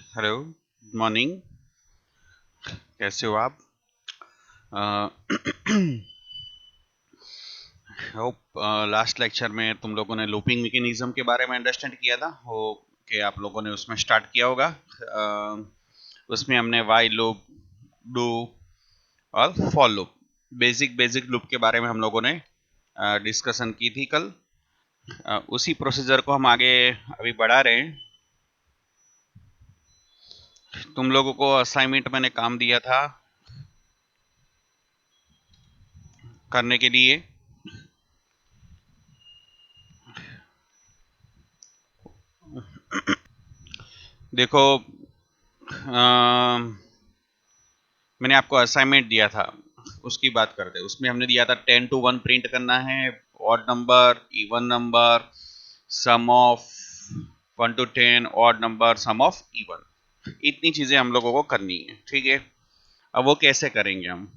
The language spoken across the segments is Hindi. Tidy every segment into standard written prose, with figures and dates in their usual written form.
Hello, good morning. कैसे हो आप? होप लास्ट लेक्चर में तुम लोगों ने लूपिंग मैकेनिज्म के बारे में अंडरस्टैंड किया था हो कि आप लोगों ने उसमें स्टार्ट किया होगा। उसमें हमने वाई लूप, डू और for loop, basic basic loop के बारे में हम लोगों ने डिस्कशन की थी कल। उसी प्रोसीजर को हम आगे अभी बढ़ा रहे हैं। तुम लोगों को असाइनमेंट मैंने काम दिया था करने के लिए। देखो, मैंने आपको असाइनमेंट दिया था, उसकी बात करते हैं। उसमें हमने दिया था 10 to 1 प्रिंट करना है, odd number, even number, sum of 1 to 10, odd number, sum of even. इतनी चीजें हम लोगों को करनी है, ठीक है। अब वो कैसे करेंगे हम?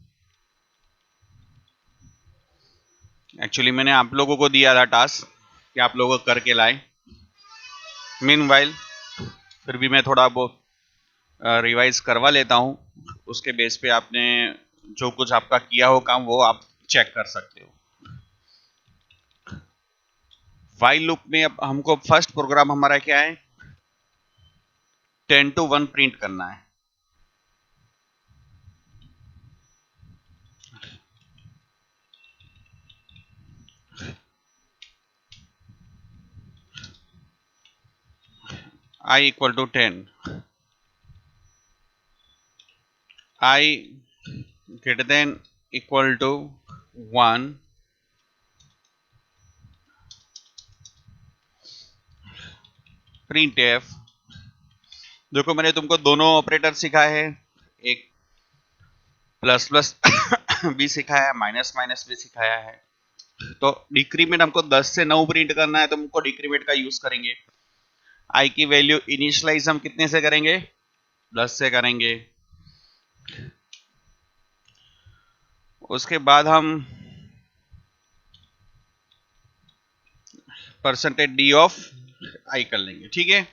एक्चुअली मैंने आप लोगों को दिया था टास्क कि आप लोगों को करके लाए। मीनवाइल फिर भी मैं थोड़ा बहुत रिवाइज करवा लेता हूँ। उसके बेस पे आपने जो कुछ आपका किया हो काम वो आप चेक कर सकते हो। वाइल लूप में अब हमको फर्स्ट प्रोग्राम हमारा क्या है? 10 to 1 प्रिंट करना है। I equal to 10, I greater than equal to 1, print F. देखो, मैंने तुमको दोनों ऑपरेटर सिखाए हैं, एक प्लस प्लस भी सिखाया है, माइनस माइनस भी सिखाया है। तो डिक्रीमेंट हमको 10 से 9 प्रिंट करना है, तो हमको डिक्रीमेंट का यूज करेंगे। आई की वैल्यू इनिशियलाइज हम कितने से करेंगे? 10 से करेंगे। उसके बाद हम परसेंटेज डी ऑफ आई कर लेंगे, ठीक है।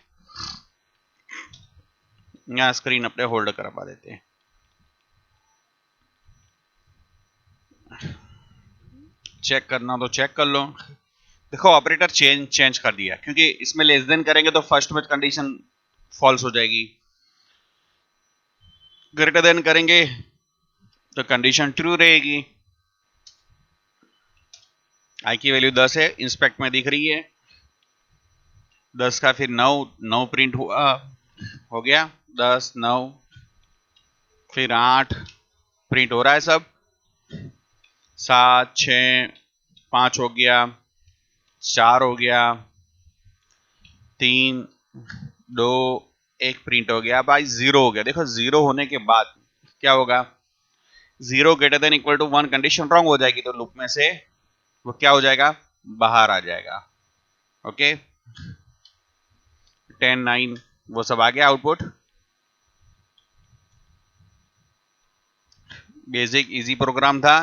यहाँ स्क्रीन अपने होल्ड करवा देते हैं। चेक करना तो चेक कर लो। देखो, ऑपरेटर चेंज चेंज कर दिया, क्योंकि इसमें लेस देन करेंगे तो फर्स्ट में कंडीशन फॉल्स हो जाएगी। ग्रेटर देन करेंगे तो कंडीशन ट्रू रहेगी। आई की वैल्यू 10 है, इंस्पेक्ट में दिख रही है। 10 का फिर 9, 9 प्रिंट हुआ, हो गया 10 9, फिर 8 प्रिंट हो रहा है सब। 7 6 5 हो गया, 4 हो गया, 3 2 1 प्रिंट हो गया। भाई 0 हो गया। देखो, 0 होने के बाद क्या होगा? 0 greater than equal to 1 condition wrong हो जाएगी, तो लूप में से वो क्या हो जाएगा? बाहर आ जाएगा। ओके, 10 9 वो सब आ गया आउटपुट। बेसिक इजी प्रोग्राम था।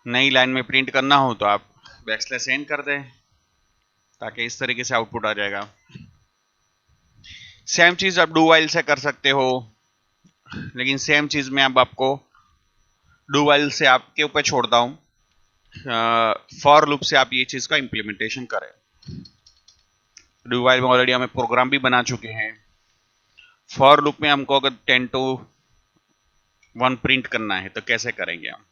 नई लाइन में प्रिंट करना हो तो आप बैकस्लैश एन कर दें, ताकि इस तरीके से आउटपुट आ जाएगा। सेम चीज आप डू वाइल से कर सकते हो, लेकिन सेम चीज में अब आपको डू वाइल से आपके ऊपर छोड़ता हूं। फॉर लूप से आप ये चीज का इंप्लीमेंटेशन करें। डू वाइल में ऑलरेडी हमें प्रोग्राम भी बना चुके हैं। फॉर लूप में हमको अगर 10 to 1 प्रिंट करना है तो कैसे करेंगे हम?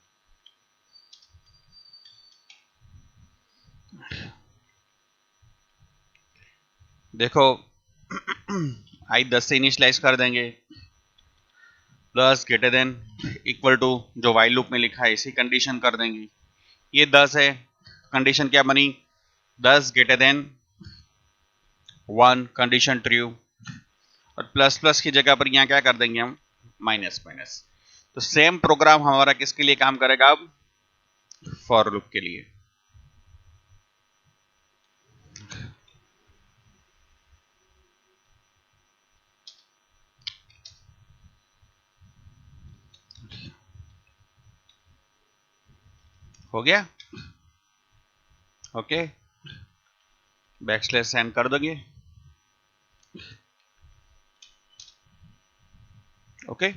देखो, आई 10 से इनिशियलाइज कर देंगे, plus greater than equal to जो वाइल लूप में लिखा है इसी कंडीशन कर देंगे। ये 10 है, कंडीशन क्या बनी? 10 ग्रेटर देन 1, कंडीशन ट्रू। और प्लस प्लस की जगह पर यहाँ क्या कर देंगे हम? Minus minus. तो सेम प्रोग्राम हमारा किसके लिए काम करेगा अब? फॉर लूप के लिए। हो गया? ओके, बैकस्लैश सेंड कर दोगे। ओके।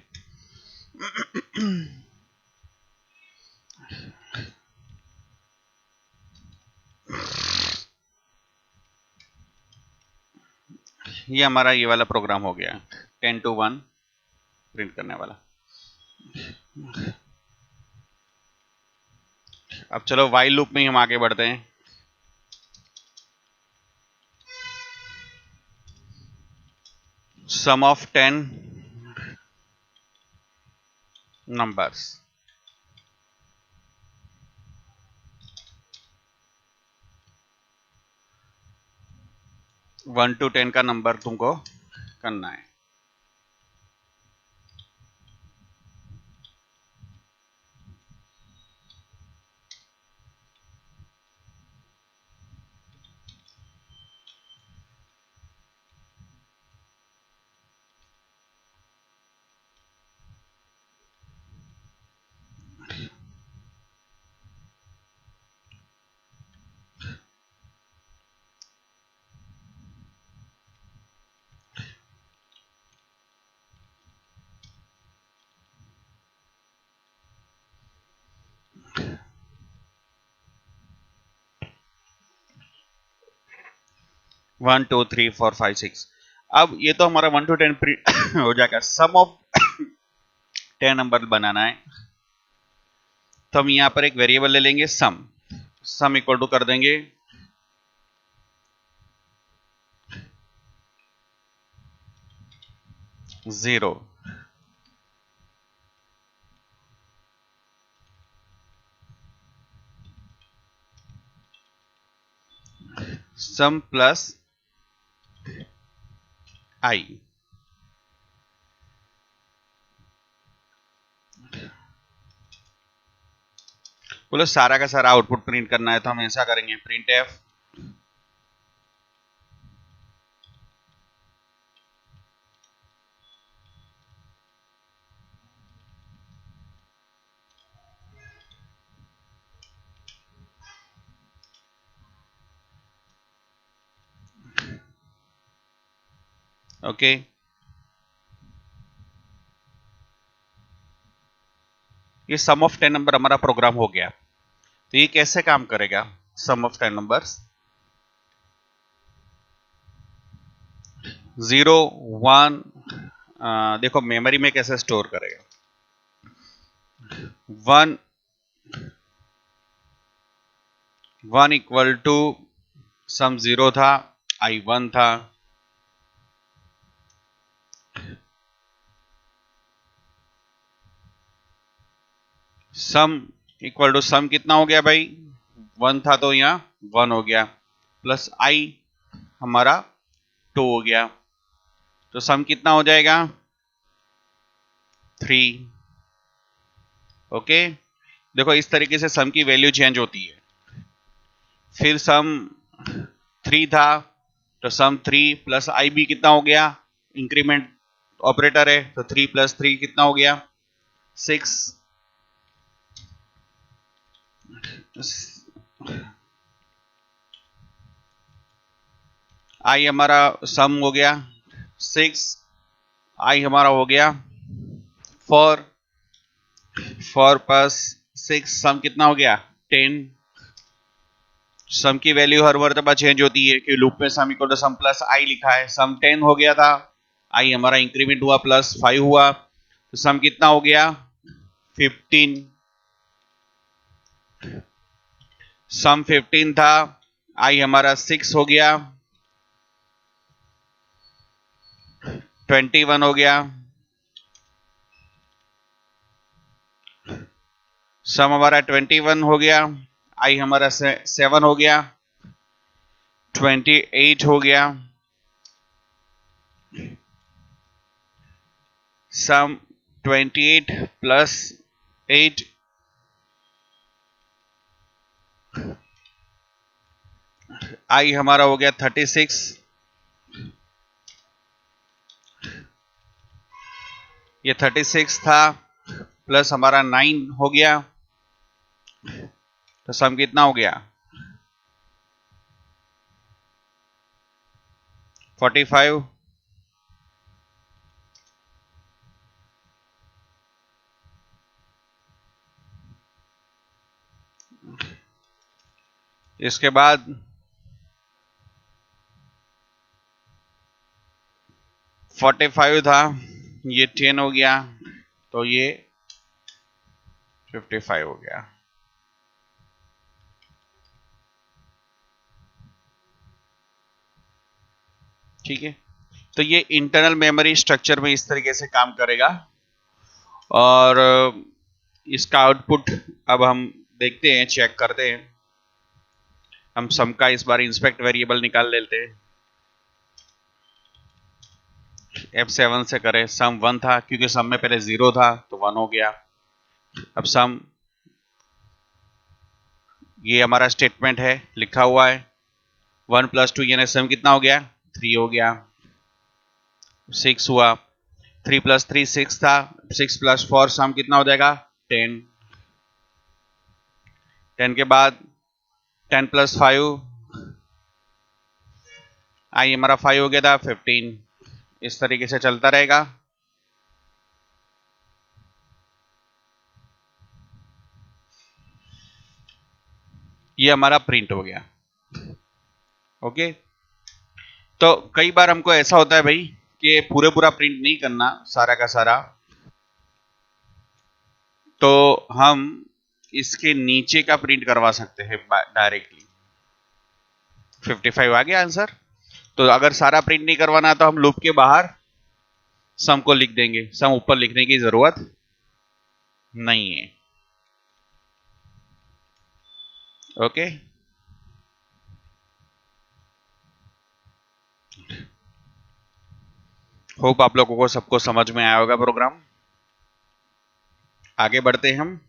ये हमारा ये वाला प्रोग्राम हो गया 10 to 1 प्रिंट करने वाला। अब चलो वाइल लूप में ही हम आगे बढ़ते हैं। सम ऑफ 10 नंबर्स, 1 to 10 का नंबर तुमको करना है। One two three four five six. अब ये तो हमारा 1 to 10 हो जाएगा। सम ऑफ 10 नंबर बनाना है तो हम यहां पर एक वेरिएबल ले लेंगे सम। सम इक्वल टू कर देंगे 0। सम प्लस आई। बोलो सारा का सारा आउटपुट प्रिंट करना है तो हम ऐसा करेंगे प्रिंट एफ ओके। ये सम ऑफ 10 नंबर हमारा प्रोग्राम हो गया। तो ये कैसे काम करेगा? सम ऑफ 10 नंबर्स 0 1, देखो मेमोरी में कैसे स्टोर करेगा। 1 1 इक्वल टू सम 0 था, आई 1 था। सम इक्वल टू सम कितना हो गया भाई? 1 था तो यहाँ 1 हो गया, प्लस आई हमारा 2 हो गया, तो सम कितना हो जाएगा? 3। ओके। देखो इस तरीके से सम की वैल्यू चेंज होती है। फिर सम 3 था तो सम 3 प्लस आई भी कितना हो गया? इंक्रीमेंट ऑपरेटर है तो 3 प्लस 3 कितना हो गया? 6। आई हमारा सम हो गया 6, आई हमारा हो गया 4, 4 प्लस 6 सम कितना हो गया? 10। सम की वैल्यू हर मर्तबा चेंज होती है कि लूप में sum equal to sum plus I लिखा है। सम 10 हो गया था, आई हमारा इंक्रीमेंट हुआ प्लस 5 हुआ, तो सम कितना हो गया? 15। सम 15 था, आई हमारा 6 हो गया, 21 हो गया। सम हमारा 21 हो गया, आई हमारा 7 हो गया, 28 हो गया। सम 28 प्लस 8 आई हमारा हो गया 36। ये 36 था प्लस हमारा 9 हो गया, तो सम कितना हो गया? 45। इसके बाद 45 था, ये 10 हो गया, तो ये 55 हो गया। ठीक है, तो ये इंटरनल मेमोरी स्ट्रक्चर में इस तरीके से काम करेगा। और इसका आउटपुट अब हम देखते हैं, चेक करते हैं। हम सम का इस बार इंस्पेक्ट वेरिएबल निकाल लेते हैं। F7 से करें, सम 1 था क्योंकि सम में पहले 0 था तो 1 हो गया। अब सम, ये हमारा स्टेटमेंट है, लिखा हुआ है 1 + 2 यानी सम कितना हो गया, 3 हो गया। 6 हुआ, 3 + 3 6 था, 6 + 4 सम कितना हो जाएगा, 10। 10 के बाद 10 + 5, आई हमारा 5 हो गया था, 15। इस तरीके से चलता रहेगा। ये हमारा प्रिंट हो गया। ओके, तो कई बार हमको ऐसा होता है भाई कि पूरा प्रिंट नहीं करना सारा का सारा, तो हम इसके नीचे का प्रिंट करवा सकते हैं डायरेक्टली। 55 आ गया आंसर। तो अगर सारा प्रिंट नहीं करवाना तो हम लूप के बाहर सम को लिख देंगे, सम ऊपर लिखने की जरूरत नहीं है। ओके, होप आप लोगों को सबको समझ में आया होगा प्रोग्राम। आगे बढ़ते हैं हम।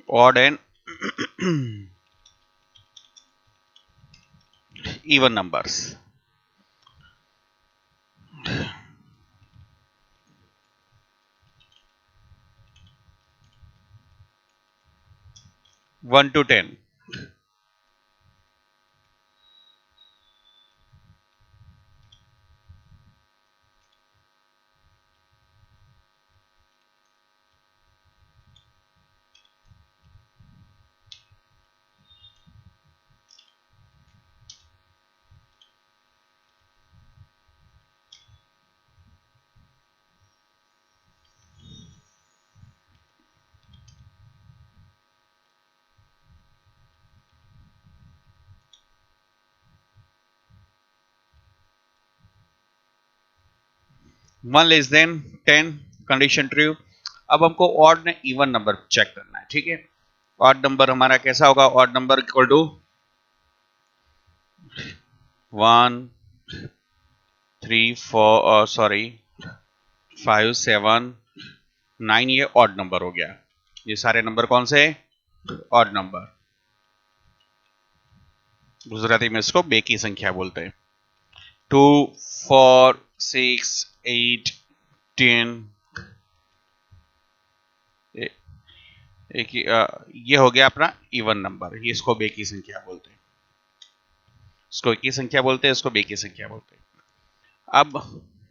Odd and even numbers. 1 to 10। 1 less than 10, condition true. अब हमको ऑड ने इवन नंबर चेक करना है। ठीक है, ऑड नंबर हमारा कैसा होगा, odd number equal to 1 3 4 sorry 5 7 9, ये ऑड नंबर हो गया। ये सारे नंबर कौन से, ऑड नंबर। गुजराती में इसको बेकी संख्या बोलते हैं। 2 4 6 8 10, ये हो गया अपना इवन नंबर। ये इसको बेकी संख्या बोलते हैं, इसको एक ही संख्या बोलते हैं, इसको बेकी संख्या बोलते हैं। अब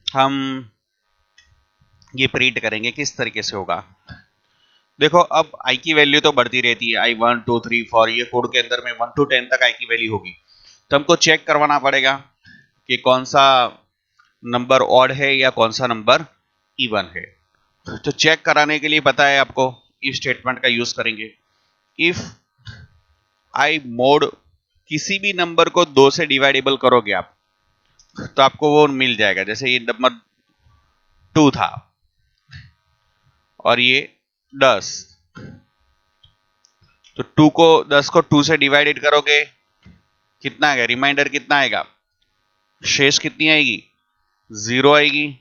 हम ये प्रिंट करेंगे, किस तरीके से होगा। देखो, अब आई की वैल्यू तो बढ़ती रहती है, आई 1 2 3 4, ये कोड के अंदर में 1 to 10 तक आई की वैल्यू होगी। तो हमको चेक करवाना पड़ेगा कि कौन सा नंबर ऑड है या कौन सा नंबर इवन है। तो चेक कराने के लिए पता है आपको, इफ स्टेटमेंट का यूज करेंगे। इफ आई मोड, किसी भी नंबर को 2 से डिवाइडेबल करोगे आप, तो आपको वो मिल जाएगा। जैसे ये नंबर 2 था और ये 10, तो 2 को 10 को 2 से डिवाइडेड करोगे, कितना आएगा, रिमाइंडर कितना आएगा, शेष कितनी आएगी, 0 आएगी।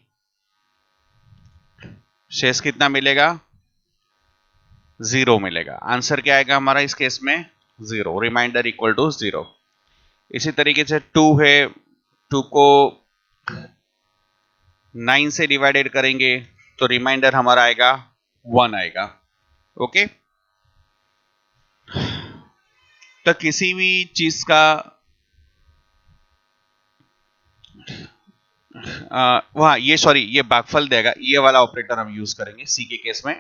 शेष कितना मिलेगा, 0 मिलेगा। आंसर क्या आएगा हमारा इस केस में, 0, रिमाइंडर इक्वल टू 0। इसी तरीके से 2 है, 2 को 9 से डिवाइडेड करेंगे तो रिमाइंडर हमारा आएगा 1 आएगा। ओके, तो किसी भी चीज का वहाँ ये सॉरी ये भागफल देगा, ये वाला ऑपरेटर हम यूज करेंगे सी के केस में।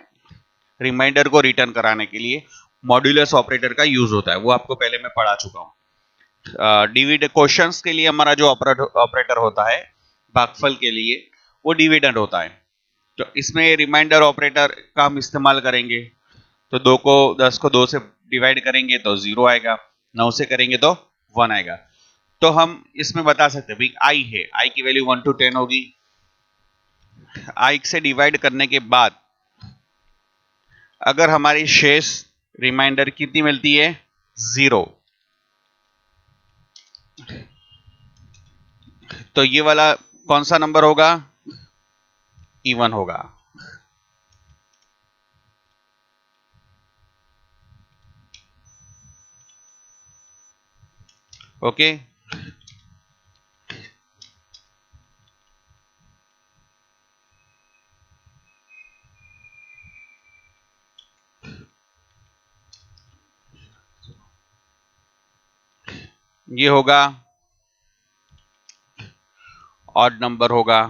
रिमाइंडर को रिटर्न कराने के लिए मॉड्यूलस ऑपरेटर का यूज होता है, वो आपको पहले मैं पढ़ा चुका हूँ। डिविड क्वेश्चंस के लिए हमारा जो ऑपरेटर होता है भागफल के लिए, वो डिविडेंड होता है। तो इसमें रिमाइंडर ऑपरेटर का हम इस्तेमाल करेंगे। तो 10 को 2 से डिवाइड करेंगे तो 0 आएगा, 9 से करेंगे तो 1 आएगा। तो हम इसमें बता सकते हैं भाई आई है, आई की वैल्यू 1 to 10 होगी। आई से डिवाइड करने के बाद अगर हमारी शेष रिमाइंडर कितनी मिलती है, 0, तो ये वाला कौन सा नंबर होगा, इवन होगा। ओके, ये होगा ऑड नंबर होगा।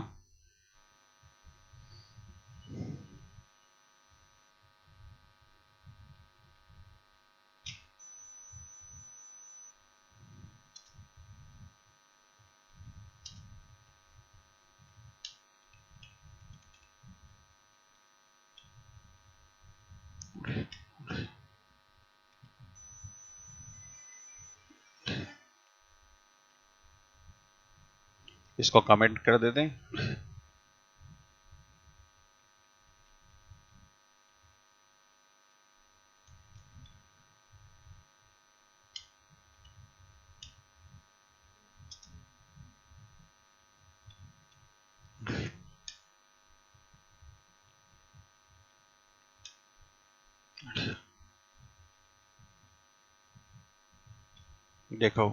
इसको कमेंट कर देते हैं। देखो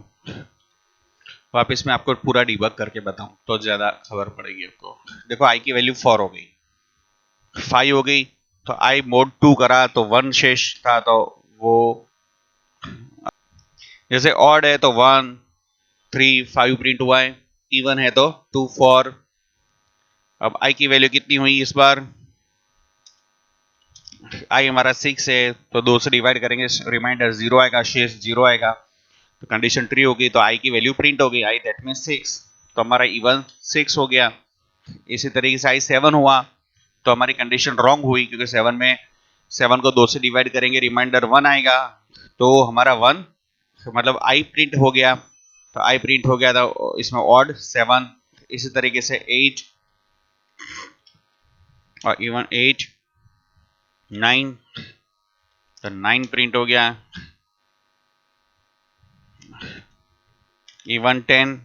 वापस मैं आपको पूरा डिबग करके बताऊं तो ज्यादा खबर पड़ेगी आपको। देखो आई की वैल्यू 4 हो गई, 5 हो गई, तो आई मोड 2 करा तो 1 शेष था, तो वो जैसे ऑड है तो 1 3 5 प्रिंट हुआ है, इवन है तो 2 4। अब आई की वैल्यू कितनी हुई इस बार, आई हमारा 6 है, तो 2 से डिवाइड करेंगे, रिमाइंडर 0 आएगा, शेष 0 आएगा, तो कंडीशन ट्री होगी, तो आई की वैल्यू प्रिंट हो गई, आई दैट मीन 6, तो हमारा इवन 6 हो गया। इसी तरीके से आई 7 हुआ, तो हमारी कंडीशन रॉन्ग हुई, क्योंकि 7 में 7 को 2 से डिवाइड करेंगे, रिमाइंडर 1 आएगा, तो हमारा 1 मतलब आई प्रिंट हो गया, तो आई प्रिंट हो गया था इसमें ऑड 7। इसी तरीके से 8 और इवन 8 9, तो 9 प्रिंट हो गया, इवन 10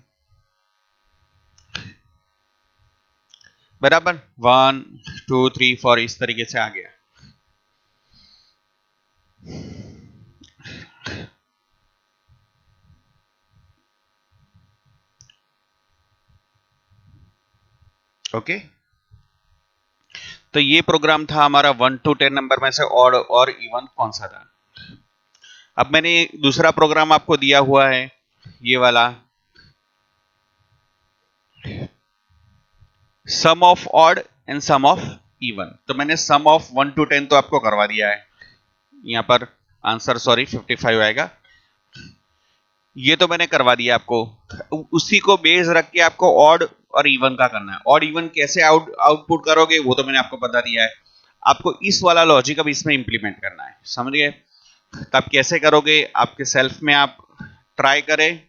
बराबर 1 2 3 4 इस तरीके से आ गया। ओके, तो ये प्रोग्राम था हमारा 1 to 10 नंबर में से ऑड और इवन कौन सा था। अब मैंने दूसरा प्रोग्राम आपको दिया हुआ है, ये वाला sum of odd and sum of even. तो मैंने सम ऑफ 1 to 10 तो आपको करवा दिया है, यहां पर आंसर सॉरी 55 आएगा, ये तो मैंने करवा दिया आपको। उसी को बेस रख के आपको ऑड और इवन का करना है। ऑड इवन कैसे आउटपुट करोगे वो तो मैंने आपको बता दिया है, आपको इस वाला लॉजिक अब इसमें इंप्लीमेंट करना है, समझ गए। तब कैसे करोगे, आपके सेल्फ में आप ट्राई करें,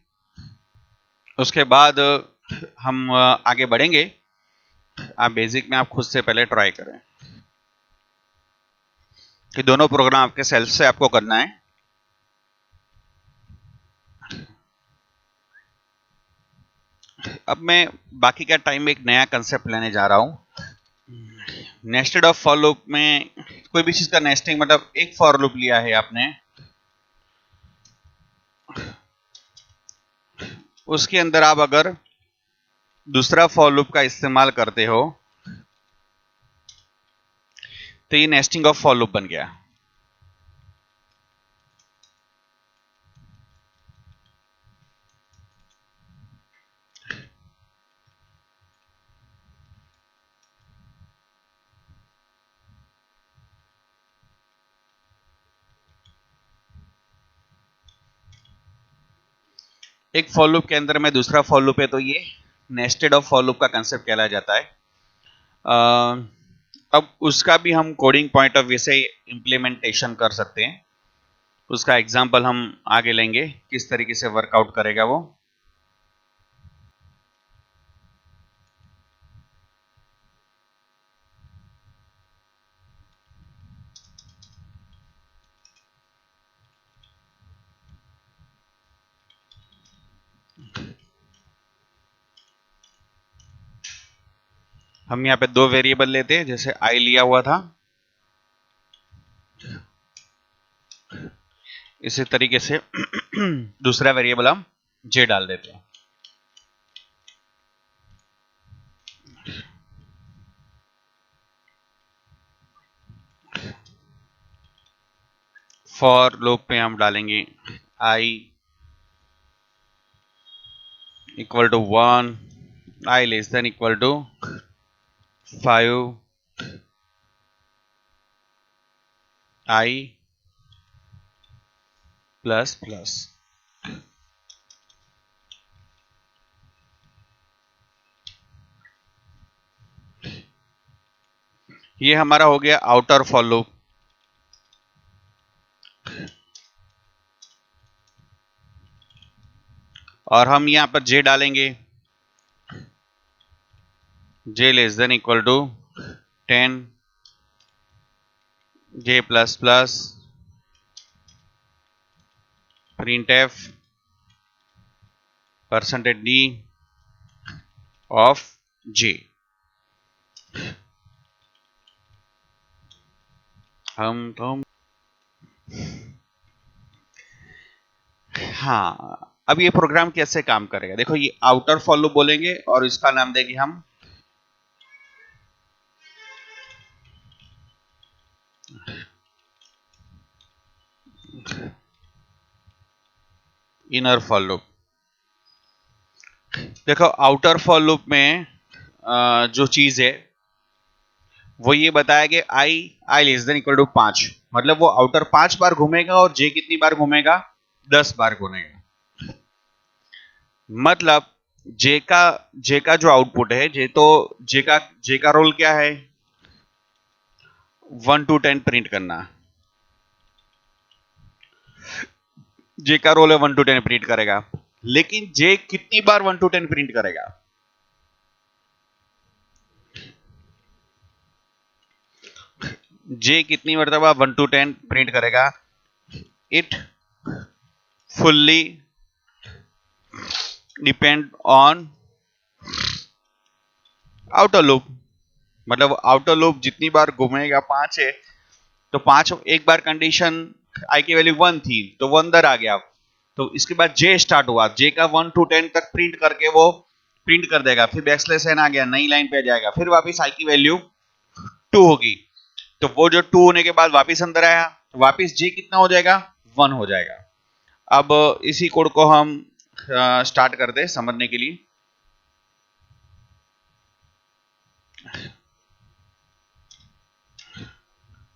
उसके बाद हम आगे बढ़ेंगे। आप बेसिक में आप खुद से पहले ट्राई करें कि दोनों प्रोग्राम आपके सेल्फ से आपको करना है। अब मैं बाकी का टाइम में एक नया कंसेप्ट लेने जा रहा हूं। नेस्टेड ऑफ फॉर लूप में कोई भी चीज का नेस्टिंग मतलब एक फॉर लूप लिया है आपने, उसके अंदर आप अगर दूसरा फॉर लूप का इस्तेमाल करते हो तो ये नेस्टिंग ऑफ फॉर लूप बन गया। एक फॉर लूप के अंदर में दूसरा फॉर लूप है, तो ये नेस्टेड ऑफ फॉर लूप का कंसेप्ट कहलाया जाता है। अब उसका भी हम कोडिंग पॉइंट ऑफ व्यू से इम्प्लीमेंटेशन कर सकते हैं। उसका एग्जांपल हम आगे लेंगे, किस तरीके से वर्कआउट करेगा वो। हम यहाँ पे दो वेरिएबल लेते हैं, जैसे आई लिया हुआ था, इसी तरीके से दूसरा वेरिएबल हम जे डाल देते हैं। फॉर लूप पे हम डालेंगे I equal to 1, I less than equal to 5, I plus plus. ये हमारा हो गया आउटर फॉर लूप। और हम यहां पर जे डालेंगे, J less than equal to 10, J plus plus, print F percentage D of J. हाँ, अब ये प्रोग्राम कैसे काम करेगा, देखो ये आउटर फॉर लूप बोलेंगे और इसका नाम देंगे हम इनर फॉर लूप। देखो आउटर फॉर लूप में जो चीज है वो ये बताया कि आई लेस देन इक्वल टू 5, मतलब वो आउटर 5 बार घूमेगा और जे कितनी बार घूमेगा, 10 बार घूमेगा। मतलब जे का जो आउटपुट है, जे का रोल क्या है, 1 to 10 प्रिंट करना। जे का रोल है 1 to 10 प्रिंट करेगा, लेकिन जे कितनी बार 1 to 10 प्रिंट करेगा, जे कितनी मरतबा 1 to 10 प्रिंट करेगा, it fully depend on outer loop. मतलब आउटर लूप जितनी बार घूमेगा, 5 है तो 5, एक बार कंडीशन आई की वैल्यू 1 थी तो वो अंदर आ गया, तो इसके बाद जे स्टार्ट हुआ, जे का 1 to 10 तक प्रिंट करके वो प्रिंट कर देगा, फिर बैकस्लैश एन आ गया, नई लाइन पे आ जाएगा, फिर वापस आई की वैल्यू 2 होगी, तो वो जो 2 होने के बाद वापस अंदर आया, वापस जे कितना हो जाएगा, 1 हो जाएगा। अब इसी कोड को हम स्टार्ट करते हैं समझने के लिए।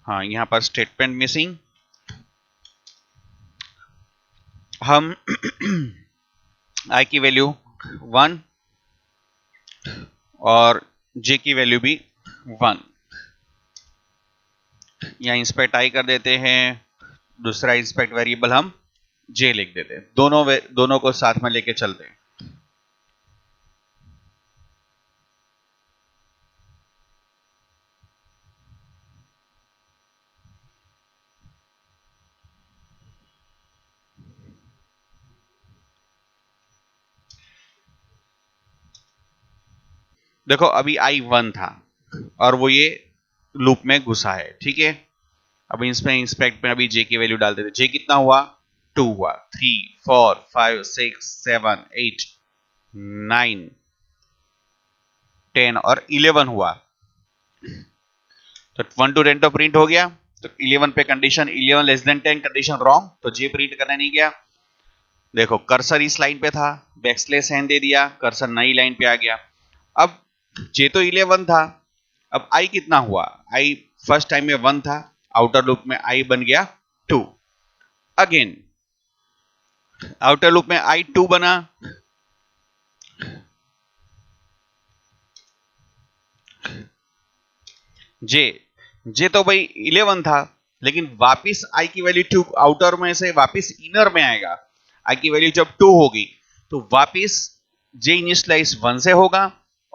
हाँ, यहां पर स्टेटमेंट मिसिंग, हम आई की वैल्यू 1 और जे की वैल्यू भी 1, यहाँ इंस्पेक्ट आई कर देते हैं, दूसरा इंस्पेक्ट वेरिएबल हम जे लिख देते हैं, दोनों को साथ में लेके चलते हैं। देखो अभी आई 1 था और वो ये लूप में घुसा है, ठीक है। अब इसमें इंस्पेक्ट में अभी जे की वैल्यू डाल देते, जे कितना हुआ, 2 हुआ, 3 4 5 6 7 8 9 10 और 11 हुआ, तो 1 to 10 तो प्रिंट हो गया, तो 11 पे condition 11 less than 10 condition wrong, तो जे प्रिंट करने नहीं गया। देखो कर्सर इस लाइन पे था, बैकस्लैश एन दे दिया, कर्सर नई लाइन पे आ गया। अब जे तो 11 था, अब आई कितना हुआ, आई फर्स्ट टाइम में 1 था, आउटर लूप में आई बन गया 2। अगेन आउटर लूप में I2 बना, जे तो भाई 11 था, लेकिन वापिस I की वैल्यू 2 आउटर में से वापिस इनर में आएगा। I की वैल्यू जब 2 होगी तो वापिस जे इनिशियलाइज 1 से होगा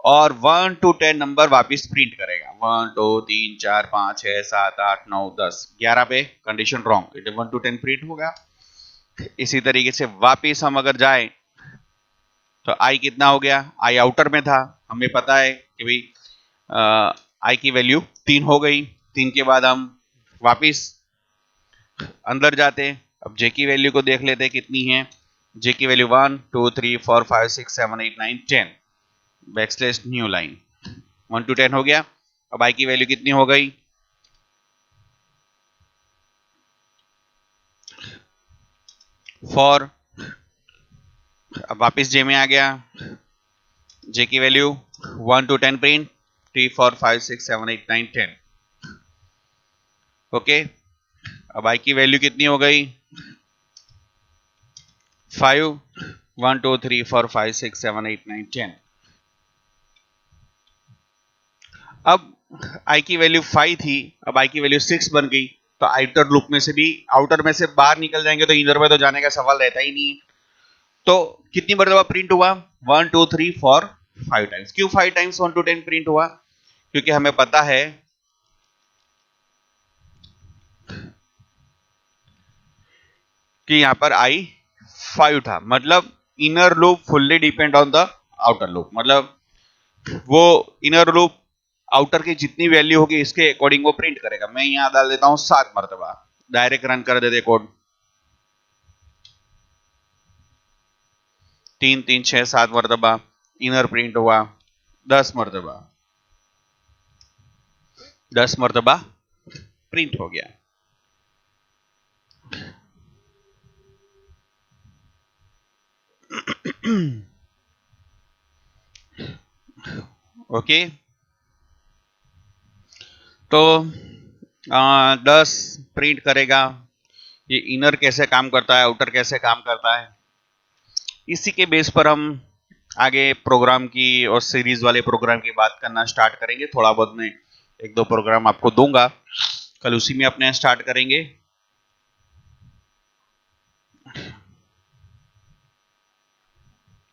और 1 to 10 नंबर वापिस प्रिंट करेगा। 1 2 3 4 5 6 7 8 9 10 11 पे कंडीशन रॉन्ग, 1 to 10 प्रिंट होगा। इसी तरीके से वापिस हम अगर जाए तो I कितना हो गया, I आउटर में था, हमें पता है कि भाई I की वैल्यू 3 हो गई। 3 के बाद हम वापिस अंदर जाते हैं। अब J की वैल्यू को देख लेते हैं कितनी है। J की value 1 2 3 4 5 6 7 8 9 10, backslash new line, 1 to 10 हो गया। अब I की वैल्यू कितनी हो गई, फॉर, अब वापिस J में आ गया। J की वैल्यू 1 to 10 प्रिंट, 3 4 5 6 7 8 9 10, ओके। अब I की वैल्यू कितनी हो गई, 5 1 2 3 4 5 6 7 8 9 10। अब I की वैल्यू 5 थी, अब I की वैल्यू 6 बन गई, तो आउटर लूप में से भी, आउटर में से बाहर निकल जाएंगे तो इनर में तो जाने का सवाल रहता ही नहीं है। तो कितनी मरतबा प्रिंट हुआ, 1 2 3 4 5 टाइम्स। क्यों 5 टाइम्स 1 to 10 प्रिंट हुआ, क्योंकि हमें पता है कि यहां पर I 5 था, मतलब inner loop fully depend on the outer loop, मतलब वो इनर लूप आउटर की जितनी वैल्यू होगी इसके अकॉर्डिंग वो प्रिंट करेगा। मैं यहां डाल देता हूं 7 मरतबा, डायरेक्ट रन कर देते कोड, 3 3 6 7 मरतबा इनर प्रिंट हुआ, 10 मरतबा, 10 मरतबा प्रिंट हो गया। ओके, तो 10 प्रिंट करेगा। ये इनर कैसे काम करता है, आउटर कैसे काम करता है, इसी के बेस पर हम आगे प्रोग्राम की और सीरीज वाले प्रोग्राम की बात करना स्टार्ट करेंगे। थोड़ा बहुत मैं एक दो प्रोग्राम आपको दूंगा, कल उसी में अपने स्टार्ट करेंगे।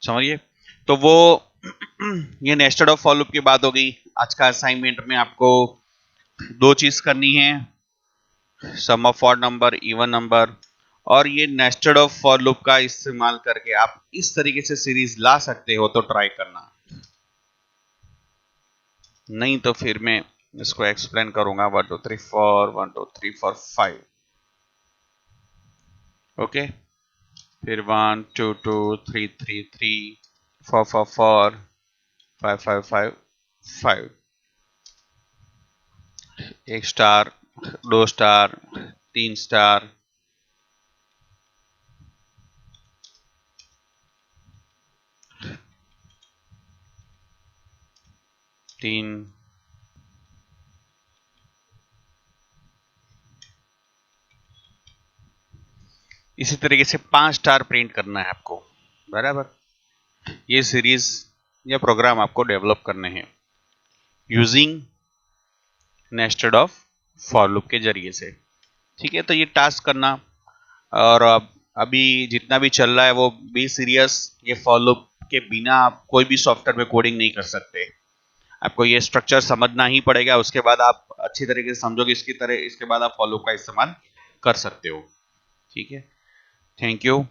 समझिए, तो वो ये नेस्टेड ऑफ फॉर लूप की बात हो गई। आज का असाइनमेंट में आपको दो चीज करनी है, sum of odd number, even number, और ये नेस्टेड ऑफ फॉर लूप का इस्तेमाल करके आप इस तरीके से सीरीज ला सकते हो तो ट्राई करना, नहीं तो फिर मैं इसको एक्सप्लेन करूंगा 1 2 3 4 1 2 3 4 5, ओके। फिर 1 2 2 3 3 3 4 4 4 5 5 5 5, एक स्टार, दो स्टार, तीन स्टार, तीन, इसी तरीके से 5 स्टार प्रिंट करना है आपको, बराबर। ये सीरीज या प्रोग्राम आपको डेवलप करने हैं using nested of for loop के जरिए से, ठीक है। तो ये टास्क करना, और अब अभी जितना भी चल रहा है वो बी सीरियस, ये फॉर लूप के बिना आप कोई भी सॉफ्टवेयर में कोडिंग नहीं कर सकते। आपको ये स्ट्रक्चर समझना ही पड़ेगा, उसके बाद आप अच्छी तरीके से समझोगे इसकी तरह, इसके बाद आप फॉर लूप का इस्तेमाल कर सकते हो, ठीक है। Thank you.